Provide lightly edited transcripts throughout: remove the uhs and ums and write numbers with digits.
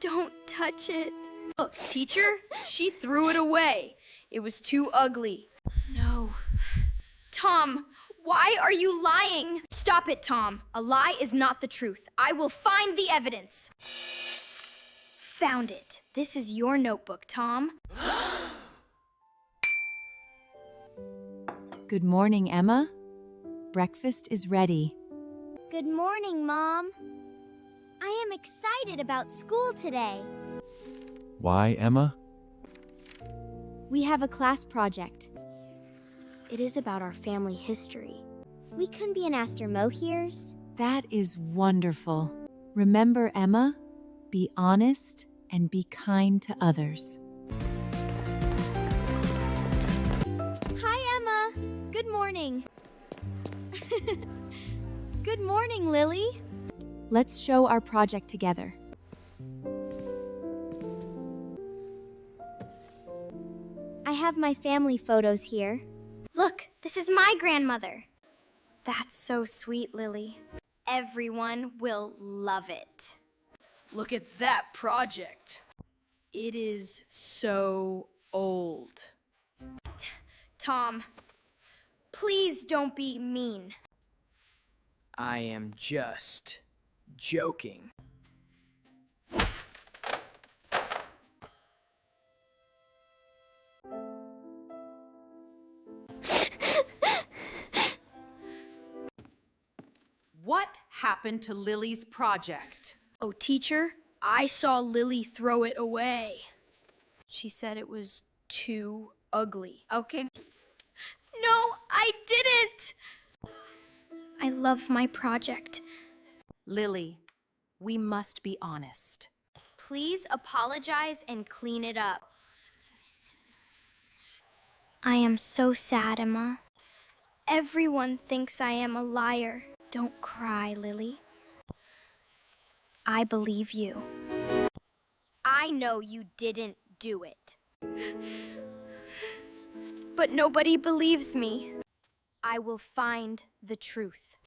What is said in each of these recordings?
Don't touch it. Look, teacher, she threw it away. It was too ugly. No. Tom, why are you lying? Stop it, Tom. A lie is not the truth. I will find the evidence. Found it. This is your notebook, Tom. Good morning, Emma. Breakfast is ready. Good morning, Mom. I am excited about school today. Why, Emma? We have a class project. It is about our family history. We can be an Astor Mohiers. That is wonderful. Remember, Emma, be honest and be kind to others. Hi, Emma. Good morning. Good morning, Lily. Let's show our project together. I have my family photos here. Look, this is my grandmother. That's so sweet, Lily. Everyone will love it. Look at that project. It is so old. Tom, please don't be mean. I am just joking. What happened to Lily's project? Oh, teacher, I saw Lily throw it away. She said it was too ugly. Okay. No, I didn't! I love my project. Lily, we must be honest. Please apologize and clean it up. I am so sad, Emma. Everyone thinks I am a liar. Don't cry, Lily. I believe you. I know you didn't do it. But nobody believes me. I will find the truth.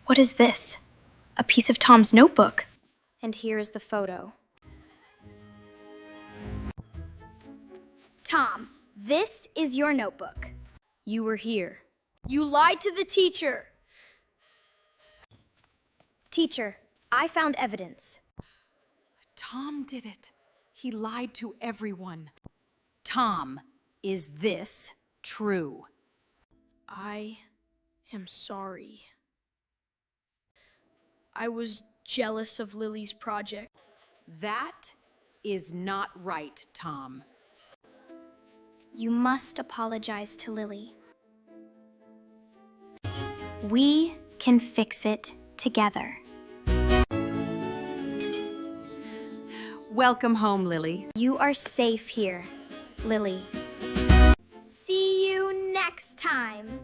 What is this? A piece of Tom's notebook. And here is the photo. Tom, this is your notebook. You were here. You lied to the teacher. Teacher, I found evidence. Tom did it. He lied to everyone. Tom, is this true? I am sorry. I was jealous of Lily's project. That is not right, Tom. You must apologize to Lily. We can fix it together. Welcome home, Lily. You are safe here, Lily. See you next time.